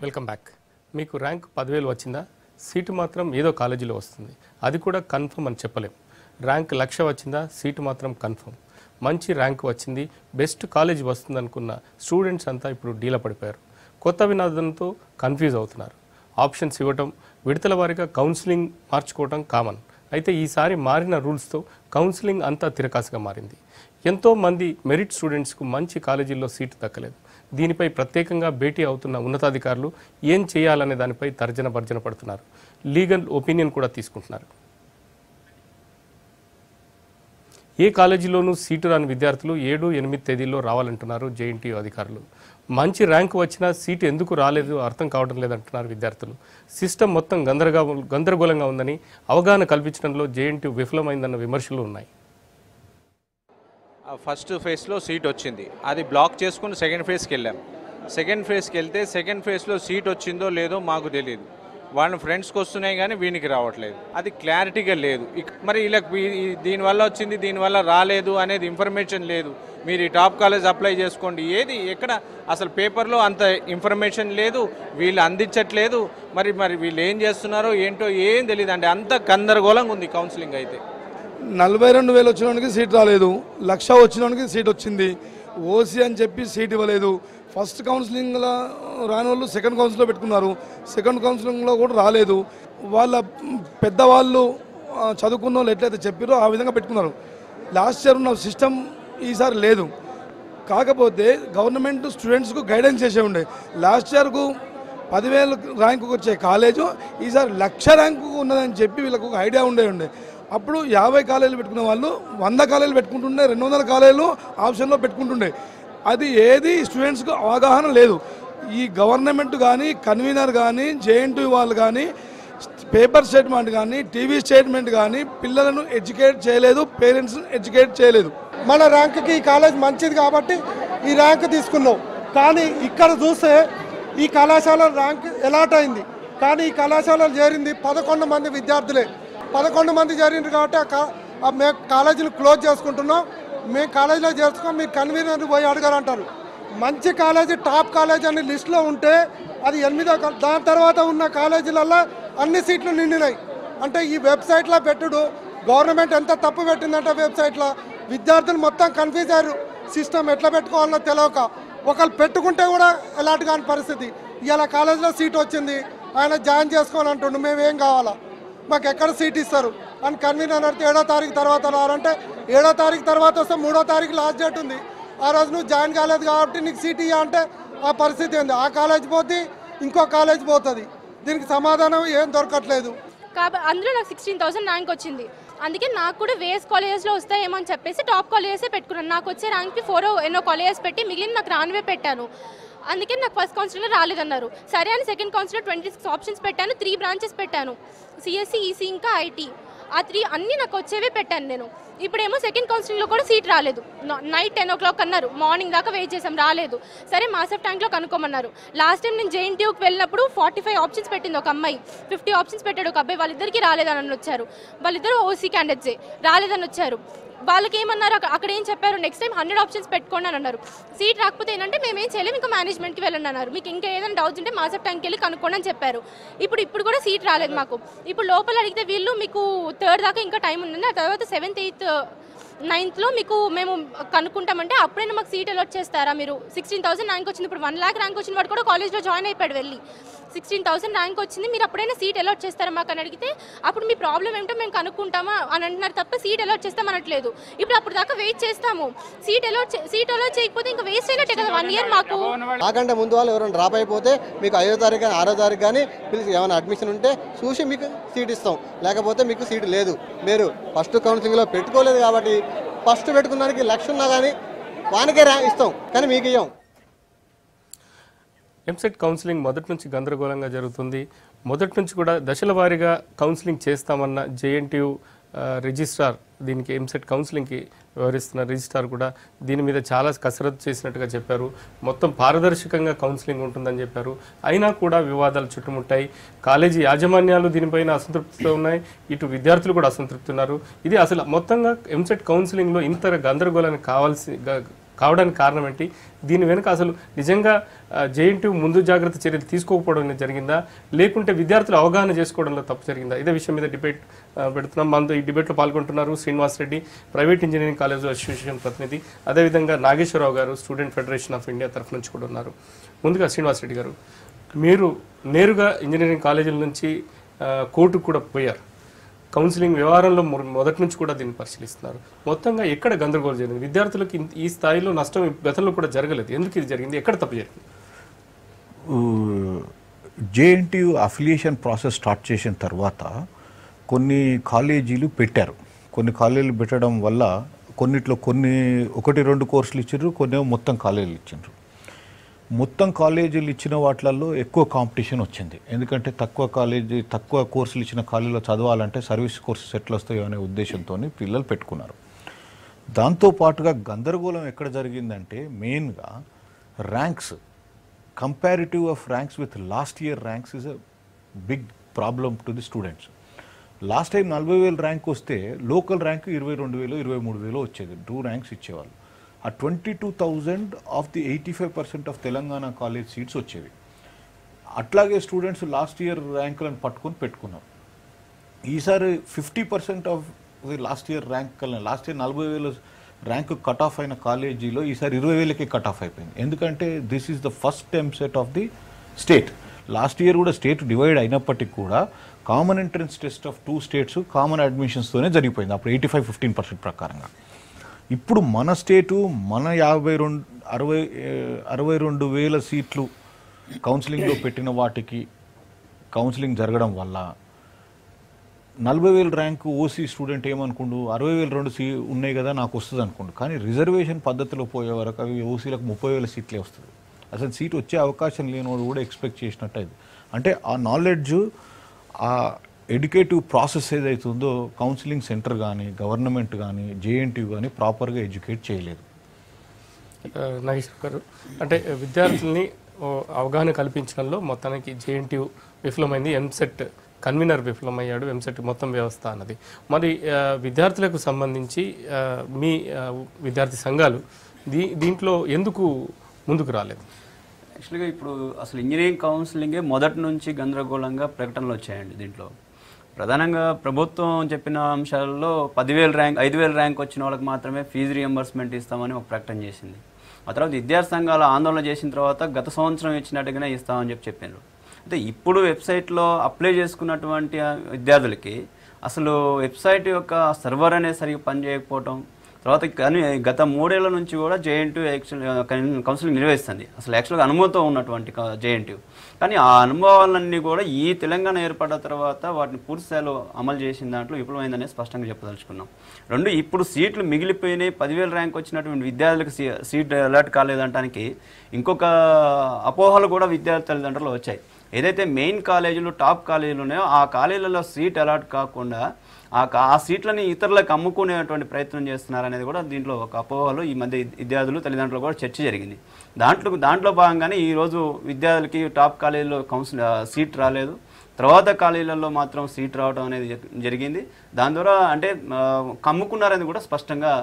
Welcome back. మీకు rank 10,000 వచ్చిందా? Seat మాత్రం ఏదో కాలేజీలో వస్తుంది, అది కూడా కన్ఫర్మ్ అని చెప్పలేం. ర్యాంక్ 1,00,000 వచ్చిందా? సీటు మాత్రం కన్ఫర్మ్. మంచి ర్యాంక్ వచ్చింది, బెస్ట్ కాలేజ్ వస్తుంది అనుకున్న స్టూడెంట్స్ అంతా ఇప్పుడు డీలా పడిపోయారు. కొత్త వినాదంతో కన్ఫ్యూజ్ అవుతున్నారు. ఆప్షన్స్ ఇవ్వటం, విడతల వారీగా కౌన్సిలింగ్ మార్చుకోవటం కామన్. అయితే ఈసారి మారిన రూల్స్తో కౌన్సిలింగ్ అంతా తిరకాసుగా మారింది. ఎంతో మంది మెరిట్ స్టూడెంట్స్కు మంచి కాలేజీల్లో సీటు దక్కలేదు. దీనిపై ప్రత్యేకంగా భేటీ అవుతున్న ఉన్నతాధికారులు ఏం చేయాలనే దానిపై తర్జన భర్జన పడుతున్నారు. లీగల్ ఒపీనియన్ కూడా తీసుకుంటున్నారు. ఏ కాలేజీలోనూ సీటు రాని విద్యార్థులు 7, 8 తేదీల్లో రావాలంటున్నారు జేఎన్టీయూ అధికారులు. మంచి ర్యాంకు వచ్చినా సీటు ఎందుకు రాలేదు అర్థం కావడం లేదంటున్నారు విద్యార్థులు. సిస్టమ్ మొత్తం గందరగోళంగా ఉందని, అవగాహన కల్పించడంలో జేఎన్టీయూ విఫలమైందన్న విమర్శలు ఉన్నాయి. ఫస్ట్ ఫేజ్లో సీట్ వచ్చింది, అది బ్లాక్ చేసుకుని సెకండ్ ఫేజ్కి వెళ్ళాం. సెకండ్ ఫేజ్కి వెళ్తే సెకండ్ ఫేజ్లో సీట్ వచ్చిందో లేదో మాకు తెలియదు. వాళ్ళ ఫ్రెండ్స్కి వస్తున్నాయి కానీ వీనికి రావట్లేదు, అది క్లారిటీగా లేదు. మరి ఇలా దీనివల్ల వచ్చింది, దీనివల్ల రాలేదు అనేది ఇన్ఫర్మేషన్ లేదు. మీరు ఈ టాప్ కాలేజ్ అప్లై చేసుకోండి, ఏది ఎక్కడ అసలు పేపర్లో అంత ఇన్ఫర్మేషన్ లేదు, వీళ్ళు అందించట్లేదు. మరి వీళ్ళు ఏం చేస్తున్నారో ఏంటో ఏం తెలియదు అండి. అంత గందరగోళంగా ఉంది కౌన్సిలింగ్. అయితే 42,000 వచ్చినోనికి సీట్ రాలేదు, 1,00,000 వచ్చినోనికి సీట్ వచ్చింది. ఓసీ అని చెప్పి సీట్ ఇవ్వలేదు. ఫస్ట్ కౌన్సిలింగ్లో రాని వాళ్ళు సెకండ్ కౌన్సిల్లో పెట్టుకున్నారు, సెకండ్ కౌన్సిలింగ్లో కూడా రాలేదు. వాళ్ళ పెద్దవాళ్ళు చదువుకున్న వాళ్ళు ఎట్లయితే చెప్పారో ఆ విధంగా పెట్టుకున్నారు. లాస్ట్ ఇయర్ ఉన్న సిస్టమ్ ఈసారి లేదు. కాకపోతే గవర్నమెంట్ స్టూడెంట్స్కు గైడెన్స్ చేసే ఉండే. లాస్ట్ ఇయర్కు 10,000 ర్యాంకుకు వచ్చే కాలేజు ఈసారి 1,00,000 ర్యాంకు ఉన్నదని చెప్పి వీళ్ళకు ఒక ఐడియా ఉండే. అప్పుడు 50 కాలేజీలు పెట్టుకునే వాళ్ళు 100 కాలేజీలు పెట్టుకుంటుండే, 200 కాలేజీలు ఆప్షన్లో పెట్టుకుంటుండే. అది ఏది స్టూడెంట్స్కు అవగాహన లేదు. ఈ గవర్నమెంట్ కానీ, కన్వీనర్ కానీ, జేఎన్టీయూ వాళ్ళు కానీ, పేపర్ స్టేట్మెంట్ కానీ, టీవీ స్టేట్మెంట్ కానీ పిల్లలను ఎడ్యుకేట్ చేయలేదు, పేరెంట్స్ని ఎడ్యుకేట్ చేయలేదు. మన ర్యాంక్కి ఈ కాలేజ్ మంచిది కాబట్టి ఈ ర్యాంక్ తీసుకున్నాం. కానీ ఇక్కడ చూస్తే ఈ కళాశాల ర్యాంక్ ఎలాట్ అయింది, కానీ ఈ కళాశాలలో చేరింది 11 మంది విద్యార్థులే. 11 మంది చేరింది కాబట్టి మేము కాలేజీలు క్లోజ్ చేసుకుంటున్నాం, మేము కాలేజీలో చేర్చుకోం, మీరు కన్వీనర్ని పోయి అడగారంటారు. మంచి కాలేజీ, టాప్ కాలేజీ అని లిస్టులో ఉంటే అది 8వ, దాని తర్వాత ఉన్న కాలేజీలలో అన్ని సీట్లు నిండినాయి. అంటే ఈ వెబ్సైట్లో పెట్టుడు గవర్నమెంట్ ఎంత తప్పు పెట్టిందంటే వెబ్సైట్లో విద్యార్థులు మొత్తం కన్ఫ్యూజ్ అయ్యారు. సిస్టమ్ ఎట్లా పెట్టుకోవాలో తెలియక ఒకళ్ళు పెట్టుకుంటే కూడా ఎలాంటి కాని పరిస్థితి. ఇలా కాలేజీలో సీట్ వచ్చింది, ఆయన జాయిన్ చేసుకోవాలంటుండు, మేమేం కావాలా, మాకు ఎక్కడ సీట్ ఇస్తారు అని కన్వీనర్ అడిగితే 7వ తారీఖు తర్వాత రారంటే 7వ తారీఖు తర్వాత వస్తే 3వ తారీఖు లాస్ట్ డేట్ ఉంది. ఆ రోజు నువ్వు జాయిన్ కాలేదు కాబట్టి నీకు సీట్ ఇవ్వ అంటే ఆ పరిస్థితి ఏంది? ఆ కాలేజ్ పోతే ఇంకో కాలేజ్ పోతుంది. దీనికి సమాధానం ఏం దొరకట్లేదు. కాబట్టి అందులో నాకు 16,000 ర్యాంక్ వచ్చింది. అందుకే నాకు కూడా వేస్ కాలేజెస్లో వస్తాయేమో అని చెప్పేసి టాప్ కాలేజెసే పెట్టుకున్నాను. నాకు వచ్చే ర్యాంక్కి 4 ఎన్నో కాలేజెస్ పెట్టి మిగిలిన నాకు రానివే పెట్టాను. అందుకే నాకు ఫస్ట్ కౌన్సిల్లో రాలేదన్నారు. సరే అని సెకండ్ కౌన్సిల్లో 26 ఆప్షన్స్ పెట్టాను, 3 బ్రాంచెస్ పెట్టాను, సిఎస్సి, ఈసీ ఇంకా ఐటీ. ఆ 3 అన్నీ నాకు వచ్చేవే పెట్టాను నేను. ఇప్పుడేమో సెకండ్ కౌన్సిలింగ్లో కూడా సీట్ రాలేదు. నైట్ 10 o'clock అన్నారు, మార్నింగ్ దాకా వెయిట్ చేసాం, రాలేదు. సరే మాసఫ్ ట్యాంక్లో కనుక్కోమన్నారు. లాస్ట్ టైం నేను జేఎన్టీయూకి వెళ్ళినప్పుడు 45 ఆప్షన్స్ పెట్టింది ఒక అమ్మాయి, 50 ఆప్షన్స్ పెట్టాడు ఒక అబ్బాయి. వాళ్ళిద్దరికి రాలేదని వచ్చారు. వాళ్ళిద్దరూ ఓసీ క్యాండిడేట్సే, రాలేదని వచ్చారు. వాళ్ళకి ఏమన్నారు, అక్కడ ఏం చెప్పారు, నెక్స్ట్ టైం 100 ఆప్షన్స్ పెట్టుకోండి అని అన్నారు. సీట్ రాకపోతే ఏంటంటే మేమేం చేయలేము, ఇంకా మేనేజ్మెంట్కి వెళ్ళండి అన్నారు. మీకు ఇంకా ఏదైనా డౌట్స్ ఉంటే మాసఫ్ ట్యాంక్కి వెళ్ళి కనుక్కోండి అని చెప్పారు. ఇప్పుడు కూడా సీట్ రాలేదు మాకు. ఇప్పుడు లోపల అడిగితే వీళ్ళు మీకు 3rd దాకా ఇంకా టైం ఉందండి, ఆ తర్వాత 7th, 8th, 9thలో మీకు మేము కనుక్కుంటామంటే అప్పుడైనా మాకు సీట్ అలాట్ చేస్తారా? మీరు 16,000 ర్యాంక్ వచ్చింది, ఇప్పుడు 1 lakh ర్యాంక్ వచ్చిన వాడు కూడా కాలేజ్లో జాయిన్ అయిపోయాడు వెళ్ళి. 16,000 ర్యాంక్ వచ్చింది, మీరు అప్పుడైనా సీట్ అలాట్ చేస్తారా మాకు అని అడిగితే అప్పుడు మీ ప్రాబ్లం ఏమిటో మేము కనుక్కుంటామా అని అంటున్నారు తప్ప సీట్ అలాట్ చేస్తామనట్లేదు. ఇప్పుడు అప్పుడు దాకా వెయిట్ చేస్తాము, సీట్ అలాట్ చేయకపోతే ఇంకా వేస్ట్ అయినట్టే కదా 1 year మాకు. నాకంటే ముందు వాళ్ళు ఎవరైనా డ్రాప్ అయిపోతే మీకు 5వ తారీఖు కానీ 6వ తారీఖు కానీ పిలిచి ఏమైనా అడ్మిషన్ ఉంటే చూసి మీకు సీట్ ఇస్తాం, లేకపోతే మీకు సీట్ లేదు. మీరు ఫస్ట్ కౌన్సిలింగ్లో పెట్టుకోలేదు కాబట్టి ఫస్ట్ పెట్టుకున్న దానికి 1,00,000 ఉన్నా కానీ వానికే ఇస్తాం, కానీ మీకు ఇవ్వం. ఎంసెట్ కౌన్సిలింగ్ మొదటి నుంచి గందరగోళంగా జరుగుతుంది. మొదటి నుంచి కూడా దశల వారీగా కౌన్సిలింగ్ చేస్తామన్న జేఎన్టీయూ రిజిస్ట్రార్, దీనికి ఎంసెట్ కౌన్సిలింగ్కి వ్యవహరిస్తున్న రిజిస్ట్రార్ కూడా దీని మీద చాలా కసరత్తు చేసినట్టుగా చెప్పారు. మొత్తం పారదర్శకంగా కౌన్సిలింగ్ ఉంటుందని చెప్పారు. అయినా కూడా వివాదాలు చుట్టుముట్టాయి. కాలేజీ యాజమాన్యాలు దీనిపైన అసంతృప్తితో ఉన్నాయి, ఇటు విద్యార్థులు కూడా అసంతృప్తి ఉన్నారు. ఇది అసలు మొత్తంగా ఎంసెట్ కౌన్సిలింగ్లో ఇంత గందరగోళానికి కావడానికి కారణం ఏంటి? దీని వెనుక అసలు నిజంగా జేఎన్టీయూ ముందు జాగ్రత్త చర్యలు తీసుకోకపోవడం జరిగిందా, లేకుంటే విద్యార్థులు అవగాహన చేసుకోవడంలో తప్పు జరిగిందా? ఇదే విషయం మీద డిబేట్ పెడుతున్నాం. మనతో ఈ డిబేట్లో పాల్గొంటున్నారు Srinivas Reddy, private engineering college association ప్రతినిధి, అదేవిధంగా నాగేశ్వరరావు గారు, స్టూడెంట్ ఫెడరేషన్ ఆఫ్ ఇండియా తరఫు నుంచి కూడా ఉన్నారు. ముందుగా శ్రీనివాస్ రెడ్డి గారు, మీరు నేరుగా ఇంజనీరింగ్ కాలేజీల నుంచి కోర్టుకు కూడా పోయారు. కౌన్సిలింగ్ వ్యవహారంలో మొదటి నుంచి కూడా దీన్ని పరిశీలిస్తున్నారు. మొత్తంగా ఎక్కడ గందరగోళం జరిగింది? విద్యార్థులకు ఈ స్థాయిలో నష్టం గతంలో కూడా జరగలేదు. ఎందుకు ఇది జరిగింది? ఎక్కడ తప్పు జరిగింది? జేఎన్టీయూ అఫిలియేషన్ ప్రాసెస్ స్టార్ట్ చేసిన తర్వాత కొన్ని కాలేజీలు పెట్టారు. కొన్ని కాలేజీలు పెట్టడం వల్ల కొన్నిట్లో 1-2 కోర్సులు ఇచ్చారు, కొన్ని మొత్తం కాలేజీలు ఇచ్చారు. మొత్తం కాలేజీలు ఇచ్చిన వాటిల్లో ఎక్కువ కాంపిటీషన్ వచ్చింది. ఎందుకంటే తక్కువ కోర్సులు ఇచ్చిన కాలేజీలో చదవాలంటే సర్వీస్ కోర్సెస్ ఎట్లా వస్తాయో అనే ఉద్దేశంతో పిల్లలు పెట్టుకున్నారు. దాంతోపాటుగా గందరగోళం ఎక్కడ జరిగిందంటే మెయిన్గా ranks, comparative of ranks with last year ranks is a big problem to the students. Last time 40,000 rank వస్తే లోకల్ ర్యాంక్ 22,000, 23,000 వచ్చేది. 2 ర్యాంక్స్ ఇచ్చేవాళ్ళు. ఆ 22,000 of the 85% of Telangana college seats వచ్చేవి. అట్లాగే స్టూడెంట్స్ లాస్ట్ ఇయర్ ర్యాంకులను పట్టుకొని పెట్టుకున్నారు. ఈసారి 50% of the last year rank, last year 40,000 rank cut off అయిన కాలేజీలో ఈసారి 20,000కి కట్ ఆఫ్ అయిపోయింది. ఎందుకంటే this is the first EAMCET of the state. Last year కూడా స్టేట్ డివైడ్ అయినప్పటికీ కూడా common entrance test of 2 states common అడ్మిషన్స్తోనే జరిగిపోయింది అప్పుడు 85-15% ప్రకారంగా. ఇప్పుడు మన స్టేటు 62,000 సీట్లు కౌన్సిలింగ్లో పెట్టిన వాటికి కౌన్సిలింగ్ జరగడం వల్ల 40,000 ర్యాంకు ఓసీ స్టూడెంట్ ఏమనుకుండు, 60,002 ఉన్నాయి కదా నాకు వస్తుంది అనుకుంటు. కానీ రిజర్వేషన్ పద్ధతిలో పోయే వరకు అవి ఓసీలకు 30,000 సీట్లే వస్తుంది. అసలు సీట్ వచ్చే అవకాశం లేనివాడు కూడా ఎక్స్పెక్ట్ చేసినట్టు అది. అంటే ఆ నాలెడ్జ్, ఆ ఎడ్యుకేటివ్ ప్రాసెస్ ఏదైతుందో కౌన్సిలింగ్ సెంటర్ కానీ గవర్నమెంట్ కానీ జేఎన్టీయూ కానీ ప్రాపర్గా ఎడ్యుకేట్ చేయలేదు. నాగేశ్వర్ గారు, అంటే విద్యార్థుల్ని అవగాహన కల్పించడంలో మొత్తానికి జేఎన్టీయూ విఫలమైంది, ఎంసెట్ కన్వీనర్ విఫలమయ్యాడు, ఎంసెట్ మొత్తం వ్యవస్థ అన్నది. మరి విద్యార్థులకు సంబంధించి మీ విద్యార్థి సంఘాలు దీంట్లో ఎందుకు ముందుకు రాలేదు? యాక్చువల్గా ఇప్పుడు అసలు ఇంజనీరింగ్ కౌన్సిలింగే మొదటి నుంచి గందరగోళంగా ప్రకటనలు వచ్చాయండి. దీంట్లో ప్రధానంగా ప్రభుత్వం చెప్పిన అంశాలలో 10,000 ర్యాంక్, 5,000 ర్యాంక్ వచ్చిన వాళ్ళకి మాత్రమే ఫీజు రియంబర్స్మెంట్ ఇస్తామని ఒక ప్రకటన చేసింది. ఆ తర్వాత విద్యార్థి సంఘాలు ఆందోళన చేసిన తర్వాత గత సంవత్సరం ఇచ్చినట్టుగానే ఇస్తామని చెప్పారు. అయితే ఇప్పుడు వెబ్సైట్లో అప్లై చేసుకున్నటువంటి విద్యార్థులకి అసలు వెబ్సైట్ యొక్క సర్వర్ అనేది సరిగ్గా పనిచేయకపోవటం, తర్వాత కానీ గత 3 ఏళ్ల నుంచి కూడా జేఎన్టీయూ కౌన్సిలింగ్ నిర్వహిస్తుంది. అసలు యాక్చువల్గా అనుభవంతో ఉన్నటువంటి జేఎన్టీయూ, కానీ ఆ అనుభవాలన్నీ కూడా ఈ తెలంగాణ ఏర్పడ్డ తర్వాత వాటిని పూర్తి స్థాయిలో అమలు చేసిన దాంట్లో విఫలమైందనే స్పష్టంగా చెప్పదలుచుకున్నాం. 2, ఇప్పుడు సీట్లు మిగిలిపోయినాయి, 10,000 ర్యాంక్ వచ్చినటువంటి విద్యార్థులకు సీట్ అలాట్ కాలేదంటానికి ఇంకొక అపోహలు కూడా విద్యార్థి తల్లిదండ్రులు వచ్చాయి. ఏదైతే మెయిన్ కాలేజీలు, టాప్ కాలేజీలు ఉన్నాయో ఆ కాలేజీలలో సీట్ అలాట్ కాకుండా ఆ సీట్లని ఇతరులకు అమ్ముకునేటువంటి ప్రయత్నం చేస్తున్నారనేది కూడా దీంట్లో ఒక అపోహలు ఈ మధ్య విద్యార్థులు తల్లిదండ్రులు కూడా చర్చ జరిగింది. దాంట్లో భాగంగానే ఈరోజు విద్యార్థులకి టాప్ కాలేజీలో సీట్ రాలేదు, తర్వాత కాలేజీలలో మాత్రం సీట్ రావడం అనేది జరిగింది. దాని ద్వారా అంటే కమ్ముకున్నారని కూడా స్పష్టంగా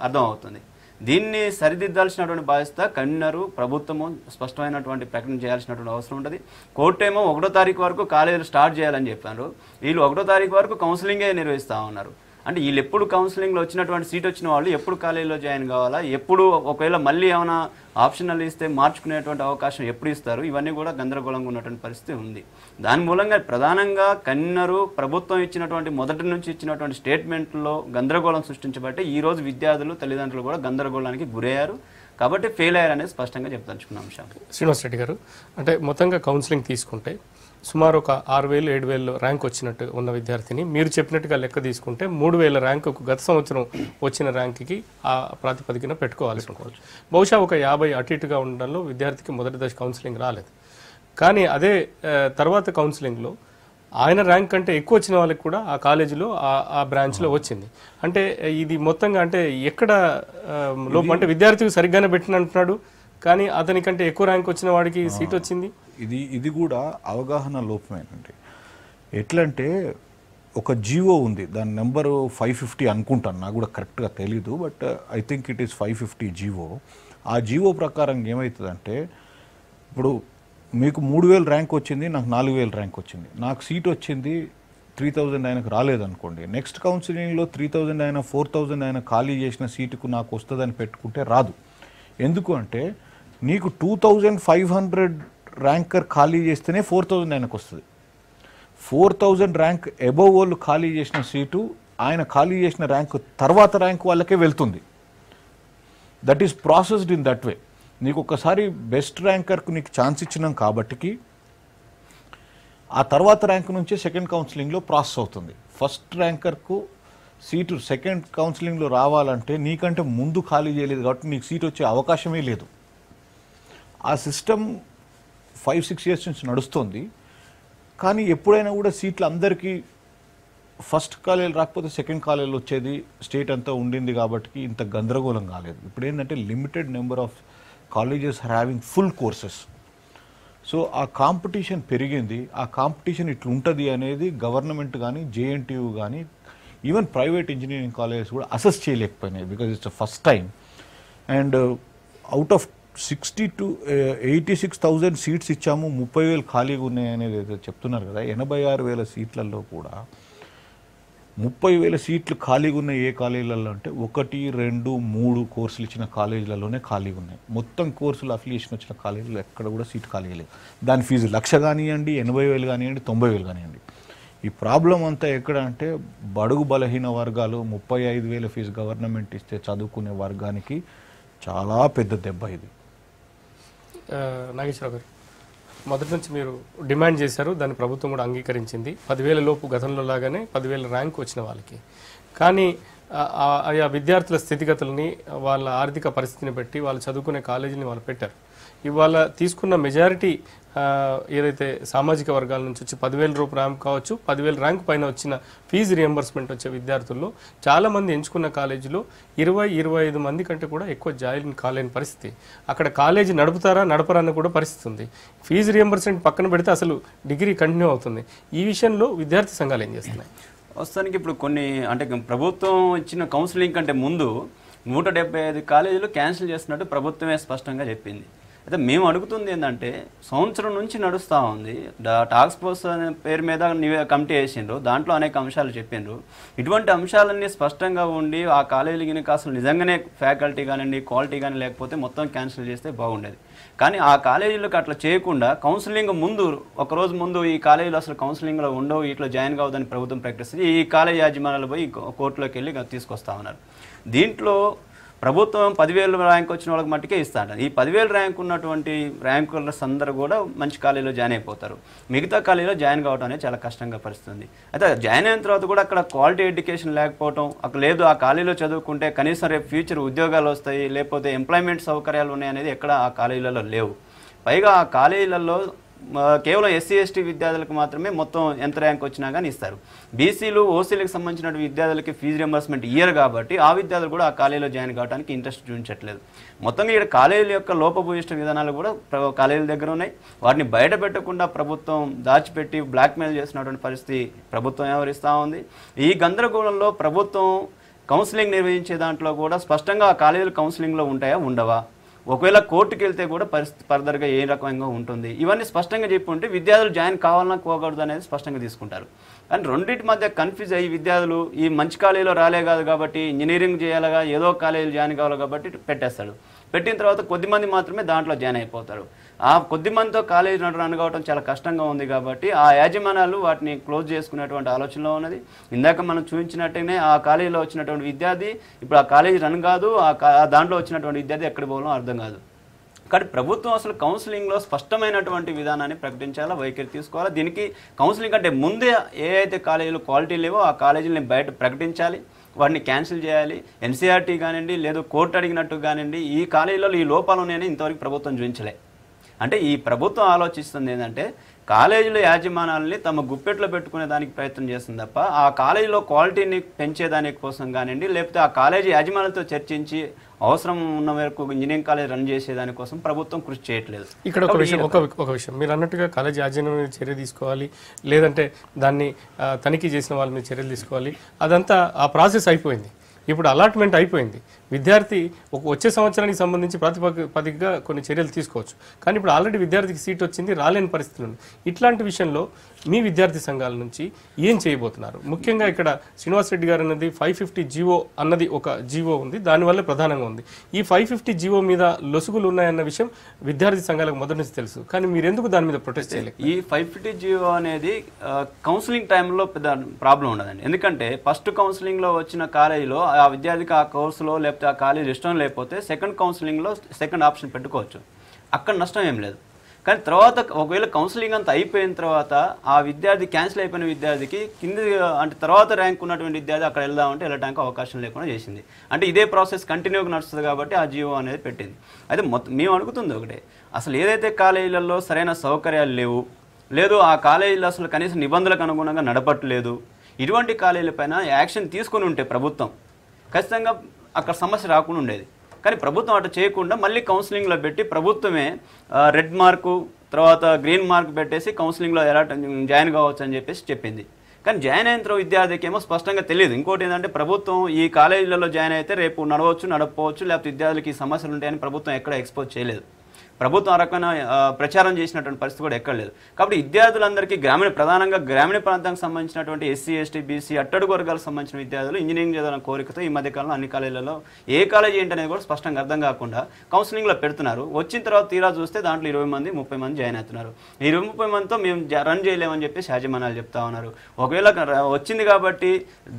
అర్థమవుతుంది. దీన్ని సరిదిద్దాల్సినటువంటి బాధ్యత కన్వీనరు, ప్రభుత్వము స్పష్టమైనటువంటి ప్రకటన చేయాల్సినటువంటి అవసరం ఉంటుంది. కోర్టు ఏమో 1వ తారీఖు వరకు కాలేజీలు స్టార్ట్ చేయాలని చెప్పారు, వీళ్ళు 1వ తారీఖు వరకు కౌన్సిలింగే నిర్వహిస్తూ ఉన్నారు. అంటే వీళ్ళు ఎప్పుడు కౌన్సిలింగ్లో వచ్చినటువంటి సీట్ వచ్చిన వాళ్ళు ఎప్పుడు కాలేజీలో జాయిన్ కావాలా, ఎప్పుడు ఒకవేళ మళ్ళీ ఏమైనా ఆప్షనల్ ఇస్తే మార్చుకునేటువంటి అవకాశం ఎప్పుడు ఇస్తారు, ఇవన్నీ కూడా గందరగోళంగా ఉన్నటువంటి పరిస్థితి ఉంది. దాని మూలంగా ప్రధానంగా కన్వీనరు, ప్రభుత్వం ఇచ్చినటువంటి మొదటి నుంచి ఇచ్చినటువంటి స్టేట్మెంట్లో గందరగోళం సృష్టించబట్టి ఈరోజు విద్యార్థులు, తల్లిదండ్రులు కూడా గందరగోళానికి గురయ్యారు. కాబట్టి ఫెయిల్ అయ్యారనేది స్పష్టంగా చెప్తానుకున్న అంశం. శ్రీనివాస్ రెడ్డి గారు, అంటే మొత్తంగా కౌన్సిలింగ్ తీసుకుంటే సుమారు ఒక 6,000-7,000 ర్యాంక్ వచ్చినట్టు ఉన్న విద్యార్థిని మీరు చెప్పినట్టుగా లెక్క తీసుకుంటే 3,000 ర్యాంకుకు గత సంవత్సరం వచ్చిన ర్యాంక్కి ఆ ప్రాతిపదికన పెట్టుకోవాల్సి ఉంటుంది. బహుశా ఒక 50 అటు ఇటుగా ఉండడంలో విద్యార్థికి మొదటి దశ కౌన్సిలింగ్ రాలేదు. కానీ అదే తర్వాత కౌన్సిలింగ్లో ఆయన ర్యాంక్ కంటే ఎక్కువ వచ్చిన వాళ్ళకి కూడా ఆ కాలేజీలో ఆ బ్రాంచ్లో వచ్చింది. అంటే ఇది మొత్తంగా అంటే ఎక్కడ లోపం, అంటే విద్యార్థికి సరిగ్గానే పెట్టినంటున్నాడు కానీ అతనికంటే ఎక్కువ ర్యాంక్ వచ్చిన వాడికి సీట్ వచ్చింది. ఇది కూడా అవగాహన లోపమేనండి. ఎట్లంటే ఒక జీవో ఉంది, దాని నెంబరు 550 అనుకుంటాను, నాకు కూడా కరెక్ట్గా తెలీదు, but I think it is 550 GO. ఆ జీవో ప్రకారం ఏమవుతుందంటే, ఇప్పుడు మీకు 3000 ర్యాంక్ వచ్చింది, నాకు 4000 ర్యాంక్ వచ్చింది, నాకు సీట్ వచ్చింది 3000 ఆయనకు రాలేదనుకోండి, నెక్స్ట్ కౌన్సిలింగ్లో 3000 అయినా 4000 అయినా ఖాళీ చేసిన సీటుకు నాకు వస్తుందని పెట్టుకుంటే రాదు. ఎందుకు అంటే నీకు 2500 ర్యాంకర్ ఖాళీ చేస్తేనే 4000 ఆయనకు వస్తుంది. 4000 ర్యాంక్ అబవ్ వాళ్ళు ఖాళీ చేసిన సీటు ఆయన ఖాళీ చేసిన ర్యాంకు తర్వాత ర్యాంక్ వాళ్ళకే వెళ్తుంది. That is processed in that way. నీకు ఒకసారి బెస్ట్ ర్యాంకర్కు నీకు ఛాన్స్ ఇచ్చినాం కాబట్టికి ఆ తర్వాత ర్యాంక్ నుంచే సెకండ్ కౌన్సిలింగ్లో ప్రాసెస్ అవుతుంది. ఫస్ట్ ర్యాంకర్కు సీటు సెకండ్ కౌన్సిలింగ్లో రావాలంటే నీకంటే ముందు ఖాళీ చేయలేదు కాబట్టి నీకు సీట్ వచ్చే అవకాశమే లేదు. ఆ సిస్టమ్ 5-6 ఇయర్స్ నుంచి నడుస్తుంది. కానీ ఎప్పుడైనా కూడా సీట్లు అందరికీ ఫస్ట్ కాలేజీలు రాకపోతే సెకండ్ కాలేజీలు వచ్చేది స్టేట్ అంతా ఉండింది కాబట్టి ఇంత గందరగోళం కాలేదు. ఇప్పుడు ఏంటంటే limited number of colleges are having full courses. So ఆ కాంపిటీషన్ పెరిగింది. ఆ కాంపిటీషన్ ఇట్లుంటుంది అనేది గవర్నమెంట్ కానీ జేఎన్టీయూ కానీ ఈవెన్ ప్రైవేట్ ఇంజనీరింగ్ కాలేజెస్ కూడా అసెస్ చేయలేకపోయినాయి, because it's first time. And out of 60 to 86,000 seats ఇచ్చాము, 30,000 ఖాళీగా ఉన్నాయి అనేది చెప్తున్నారు కదా. 86,000 సీట్లలో కూడా 30,000 సీట్లు ఖాళీగా ఉన్నాయి ఏ కాలేజీలలో అంటే 1, 2, 3 కోర్సులు ఇచ్చిన కాలేజీలలోనే ఖాళీగా ఉన్నాయి. మొత్తం కోర్సులు అఫిలియేషన్ వచ్చిన కాలేజీలో ఎక్కడ కూడా సీట్ ఖాళీ లేదు. దాని ఫీజు 1,00,000 కానివ్వండి, 80,000 కానివ్వండి, 90,000 కానివ్వండి. ఈ ప్రాబ్లం అంతా ఎక్కడ అంటే బడుగు బలహీన వర్గాలు 35,000 ఫీజు గవర్నమెంట్ ఇస్తే చదువుకునే వర్గానికి చాలా పెద్ద దెబ్బ ఇది. నాగేశ్వరరావు గారు, మొదటి నుంచి మీరు డిమాండ్ చేశారు, దాన్ని ప్రభుత్వం కూడా అంగీకరించింది. 10,000 లోపు గతంలో లాగానే 10,000 ర్యాంక్ వచ్చిన వాళ్ళకి. కానీ ఆయా విద్యార్థుల స్థితిగతులని, వాళ్ళ ఆర్థిక పరిస్థితిని బట్టి వాళ్ళు చదువుకునే కాలేజీని వాళ్ళు పెట్టారు. ఇవాళ తీసుకున్న మెజారిటీ ఏదైతే సామాజిక వర్గాల నుంచి వచ్చి 10,000 రూపాయల ర్యాంక్ కావచ్చు, 10,000 ర్యాంక్ పైన వచ్చిన ఫీజు రియంబర్స్మెంట్ వచ్చే విద్యార్థుల్లో చాలామంది ఎంచుకున్న కాలేజీలో 20-25 మంది కంటే కూడా ఎక్కువ జాయిన్ కాలేని పరిస్థితి. అక్కడ కాలేజీ నడుపుతారా నడపరా అన్న కూడా పరిస్థితి ఉంది. ఫీజు రియంబర్స్మెంట్ పక్కన పెడితే అసలు డిగ్రీ కంటిన్యూ అవుతుంది. ఈ విషయంలో విద్యార్థి సంఘాలు ఏం చేస్తున్నాయి? ప్రస్తుతానికి ఇప్పుడు కొన్ని అంటే ప్రభుత్వం ఇచ్చిన కౌన్సిలింగ్ కంటే ముందు 175 కాలేజీలు క్యాన్సిల్ చేస్తున్నట్టు ప్రభుత్వమే స్పష్టంగా చెప్పింది. అయితే మేము అడుగుతుంది ఏంటంటే, సంవత్సరం నుంచి నడుస్తూ ఉంది, టాస్క్ ఫోర్స్ అనే పేరు మీద కమిటీ వేసిండ్రు, దాంట్లో అనేక అంశాలు చెప్పిండ్రు. ఇటువంటి అంశాలన్నీ స్పష్టంగా ఉండి ఆ కాలేజీలకి అసలు నిజంగానే ఫ్యాకల్టీ కానివ్వండి, క్వాలిటీ కానీ లేకపోతే మొత్తం క్యాన్సిల్ చేస్తే బాగుండేది. కానీ ఆ కాలేజీలకు అట్లా చేయకుండా కౌన్సిలింగ్ ముందు ఒకరోజు ముందు ఈ కాలేజీలు అసలు కౌన్సిలింగ్లో ఉండవు, ఇట్లా జాయిన్ కావద్దని ప్రభుత్వం ప్రకటిస్తుంది. ఈ కాలేజీ యాజమాన్యాలు పోయి కోర్టులోకి వెళ్ళి తీసుకొస్తా ఉన్నారు. దీంట్లో ప్రభుత్వం 10,000 ర్యాంక్ వచ్చిన వాళ్ళకి మట్టుకే ఇస్తాడు. ఈ 10,000 ర్యాంక్ ఉన్నటువంటి ర్యాంకులర్స్ అందరూ కూడా మంచి కాలేజీలో జాయిన్ అయిపోతారు. మిగతా కాలేజీలో జాయిన్ కావడం అనేది చాలా కష్టంగా పరిస్థితుంది. అయితే జాయిన్ అయిన తర్వాత కూడా అక్కడ క్వాలిటీ ఎడ్యుకేషన్ లేకపోవడం, అక్కడ లేదు ఆ కాలేజీలో చదువుకుంటే కనీసం రేపు ఫ్యూచర్ ఉద్యోగాలు వస్తాయి, లేకపోతే ఎంప్లాయ్మెంట్ సౌకర్యాలు ఉన్నాయి అనేది ఎక్కడ ఆ కాలేజీలలో లేవు. పైగా ఆ కాలేజీలలో కేవలం ఎస్సీ ఎస్టీ విద్యార్థులకు మాత్రమే మొత్తం ఎంత ర్యాంక్ వచ్చినా కానీ ఇస్తారు. బీసీలు ఓసీలకు సంబంధించిన విద్యార్థులకి ఫీజు రింబర్స్మెంట్ ఇయ్యరు కాబట్టి ఆ విద్యార్థులు కూడా ఆ కాలేజీలో జాయిన్ కావడానికి ఇంట్రెస్ట్ చూపించట్లేదు. మొత్తంగా ఇక్కడ కాలేజీల యొక్క లోపభూయిష్ట విధానాలు కూడా కాలేజీల దగ్గర ఉన్నాయి. వాటిని బయట పెట్టకుండా ప్రభుత్వం దాచిపెట్టి బ్లాక్మెయిల్ చేసినటువంటి పరిస్థితి ప్రభుత్వం వ్యవహరిస్తూ ఉంది. ఈ గందరగోళంలో ప్రభుత్వం కౌన్సిలింగ్ నిర్వహించే దాంట్లో కూడా స్పష్టంగా ఆ కాలేజీలు కౌన్సిలింగ్లో ఉంటాయా ఉండవా, ఒకవేళ కోర్టుకు వెళ్తే కూడా పరిస్థితి ఫర్దర్గా ఏ రకంగా ఉంటుంది, ఇవన్నీ స్పష్టంగా చెప్పి ఉంటే విద్యార్థులు జాయిన్ కావాలన్నా పోకూడదు అనేది స్పష్టంగా తీసుకుంటారు. కానీ రెండింటి మధ్య కన్ఫ్యూజ్ అయ్యి విద్యార్థులు ఈ మంచి కాలేజీలో రాలే కాదు కాబట్టి ఇంజనీరింగ్ చేయాలిగా, ఏదో కాలేజీలో జాయిన్ కావాలి కాబట్టి పెట్టేస్తాడు. పెట్టిన తర్వాత కొద్దిమంది మాత్రమే దాంట్లో జాయిన్ అయిపోతారు. ఆ కొద్దిమందితో కాలేజీ రన్ కావడం చాలా కష్టంగా ఉంది కాబట్టి ఆ యాజమాన్యాలు వాటిని క్లోజ్ చేసుకునేటువంటి ఆలోచనలో ఉన్నది. ఇందాక మనం చూపించినట్టుగానే ఆ కాలేజీలో వచ్చినటువంటి విద్యార్థి ఇప్పుడు ఆ కాలేజీ రన్ కాదు, దాంట్లో వచ్చినటువంటి విద్యార్థి ఎక్కడికి పోవాలో అర్థం కాదు. కానీ ప్రభుత్వం అసలు కౌన్సిలింగ్లో స్పష్టమైనటువంటి విధానాన్ని ప్రకటించాలా, వైఖరి తీసుకోవాలా. దీనికి కౌన్సిలింగ్ అంటే ముందే ఏ అయితే కాలేజీలు క్వాలిటీ లేవో ఆ కాలేజీలని బయట ప్రకటించాలి, వాటిని క్యాన్సిల్ చేయాలి. ఎన్సీఆర్టీ కానివ్వండి, లేదు కోర్టు అడిగినట్టు కానివ్వండి, ఈ కాలేజీలలో ఈ లోపాలు ఉన్నాయని ఇంతవరకు ప్రభుత్వం చూపించలే. అంటే ఈ ప్రభుత్వం ఆలోచిస్తుంది ఏంటంటే కాలేజీల యాజమాన్యాలని తమ గుప్పెట్లో పెట్టుకునే దానికి ప్రయత్నం చేస్తుంది తప్ప ఆ కాలేజీలో క్వాలిటీని పెంచేదాని కోసం కానివ్వండి, లేకపోతే ఆ కాలేజీ యాజమాన్యాలతో చర్చించి అవసరం ఉన్న మేరకు ఇంజనీరింగ్ కాలేజ్ రన్ చేసేదానికోసం ప్రభుత్వం కృషి చేయట్లేదు. ఇక్కడ ఒక విషయం మీరు అన్నట్టుగా కాలేజ్ యాజమాన్యం మీద చర్య తీసుకోవాలి, లేదంటే దాన్ని తనిఖీ చేసిన వాళ్ళ మీద చర్యలు తీసుకోవాలి, అదంతా ఆ ప్రాసెస్ అయిపోయింది. ఇప్పుడు అలాట్మెంట్ అయిపోయింది. విద్యార్థి వచ్చే సంవత్సరానికి సంబంధించి ప్రాతిపదికగా కొన్ని చర్యలు తీసుకోవచ్చు. కానీ ఇప్పుడు ఆల్రెడీ విద్యార్థికి సీట్ వచ్చింది, రాలేని పరిస్థితులు ఉంది. ఇట్లాంటి విషయంలో మీ విద్యార్థి సంఘాల నుంచి ఏం చేయబోతున్నారు? ముఖ్యంగా ఇక్కడ శ్రీనివాసరెడ్డి గారు అన్నది 550 జీవో అన్నది ఒక జీవో ఉంది, దానివల్ల ప్రధానంగా ఉంది. ఈ 550 జీవో మీద లొసుగులు ఉన్నాయన్న విషయం విద్యార్థి సంఘాలకు మొదటి నుంచి తెలుసు, కానీ మీరు ఎందుకు దాని మీద ప్రొటెస్ట్ చేయలేదు? ఈ 550 జీవో అనేది కౌన్సిలింగ్ టైంలో పెద్ద ప్రాబ్లం ఉండదండి. ఎందుకంటే ఫస్ట్ కౌన్సిలింగ్లో వచ్చిన కాలేజీలో ఆ విద్యార్థికి ఆ కోర్సులో లేకపోతే ఆ కాలేజ్ ఇష్టం లేకపోతే సెకండ్ కౌన్సిలింగ్లో సెకండ్ ఆప్షన్ పెట్టుకోవచ్చు, అక్కడ నష్టం ఏం లేదు. కానీ తర్వాత ఒకవేళ కౌన్సిలింగ్ అంతా అయిపోయిన తర్వాత ఆ విద్యార్థి క్యాన్సిల్ అయిపోయిన విద్యార్థికి కింది అంటే తర్వాత ర్యాంక్ ఉన్నటువంటి విద్యార్థి అక్కడ వెళ్దామంటే వెళ్ళడానికి అవకాశం లేకుండా చేసింది. అంటే ఇదే ప్రాసెస్ కంటిన్యూగా నడుస్తుంది కాబట్టి ఆ జీవో అనేది పెట్టింది. అయితే మేము అడుగుతుంది ఒకటే, అసలు ఏదైతే కాలేజీలలో సరైన సౌకర్యాలు లేదు ఆ కాలేజీలో అసలు కనీసం నిబంధనలకు అనుగుణంగా నడపట్లేదు, ఇటువంటి కాలేజీలపైన యాక్షన్ తీసుకుని ఉంటే ప్రభుత్వం ఖచ్చితంగా అక్కడ సమస్య రాకుండా ఉండేది. కానీ ప్రభుత్వం అటు చేయకుండా మళ్ళీ కౌన్సిలింగ్లో పెట్టి ప్రభుత్వమే రెడ్ మార్కు తర్వాత గ్రీన్ మార్క్ పెట్టేసి కౌన్సిలింగ్లో ఎలా జాయిన్ కావచ్చు అని చెప్పేసి చెప్పింది. కానీ జాయిన్ అయిన తర్వాత విద్యార్థికి ఏమో స్పష్టంగా తెలియదు. ఇంకోటి ఏంటంటే ప్రభుత్వం ఈ కాలేజీలలో జాయిన్ అయితే రేపు నడపవచ్చు లేకపోతే విద్యార్థులకి ఈ సమస్యలు ఉంటాయని ప్రభుత్వం ఎక్కడ ఎక్స్పోజ్ చేయలేదు. ప్రభుత్వం ఆ రకమైన ప్రచారం చేసినటువంటి పరిస్థితి కూడా ఎక్కడ లేదు. కాబట్టి విద్యార్థులందరికీ ప్రధానంగా గ్రామీణ ప్రాంతానికి సంబంధించినటువంటి ఎస్సీ ఎస్టీ బీసీ అట్టడుగు వర్గాలకు సంబంధించిన విద్యార్థులు ఇంజనీరింగ్ చదవాలని కోరికతో ఈ మధ్యకాలంలో అన్ని కాలేజీలలో ఏ కాలేజీ ఏంటనేది కూడా స్పష్టంగా అర్థం కాకుండా కౌన్సిలింగ్లో పెడుతున్నారు. వచ్చిన తర్వాత తీరా చూస్తే దాంట్లో 20 మంది 30 మంది జాయిన్ అవుతున్నారు. 20-30 మందితో మేము రన్ చేయలేమని చెప్పేసి యాజమాన్యాలు చెప్తా ఉన్నారు. ఒకవేళ వచ్చింది కాబట్టి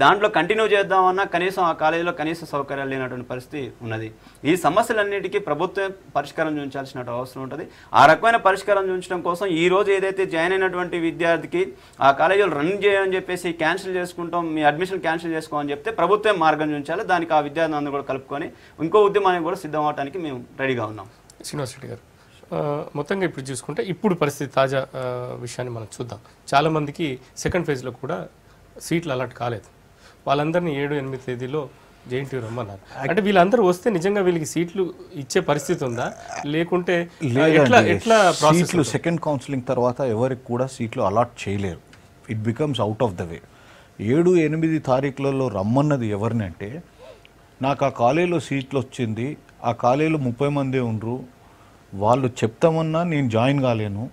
దాంట్లో కంటిన్యూ చేద్దామన్నా కనీసం ఆ కాలేజీలో కనీస సౌకర్యాలు లేనటువంటి పరిస్థితి ఉన్నది. ఈ సమస్యలన్నిటికీ ప్రభుత్వం పరిష్కారం చూపించాల్సిన అవసరం ఉంటుంది. ఆ రకమైన పరిష్కారం చూపించడం కోసం ఈ రోజు ఏదైతే జాయిన్ అయినటువంటి విద్యార్థికి ఆ కాలేజీలో రన్ చేయని చెప్పేసి క్యాన్సిల్ చేసుకుంటాం, మీ అడ్మిషన్ క్యాన్సిల్ చేసుకోమని చెప్తే ప్రభుత్వం మార్గం చూపించాలి. దానికి ఆ విద్యార్థులను అందరూ కూడా కలుపుకొని ఇంకో ఉద్యమానికి కూడా సిద్ధం అవడానికి మేము రెడీగా ఉన్నాం. శ్రీనివాసరెడ్డి గారు, మొత్తంగా ఇప్పుడు చూసుకుంటే ఇప్పుడు పరిస్థితి తాజా విషయాన్ని మనం చూద్దాం. చాలామందికి సెకండ్ ఫేజ్లో కూడా సీట్లు అలాట్ కాలేదు. వాళ్ళందరినీ 7-8 తేదీలో జేఎన్టీయూ రమ్మన్నారు. అంటే వీళ్ళందరూ వస్తే నిజంగా వీళ్ళకి సీట్లు ఇచ్చే పరిస్థితి ఉందా, లేకుంటే ఎట్లా సీట్లు సెకండ్ కౌన్సిలింగ్ తర్వాత ఎవరికి కూడా సీట్లు అలాట్ చేయలేరు. It becomes out of the way. 7-8 తారీఖులలో రమ్మన్నది ఎవరిని అంటే, నాకు ఆ కాలేజీలో సీట్లు వచ్చింది, ఆ కాలేజీలో 30 మందే ఉండరు, వాళ్ళు చెప్తామన్నా నేను జాయిన్ కాలేను,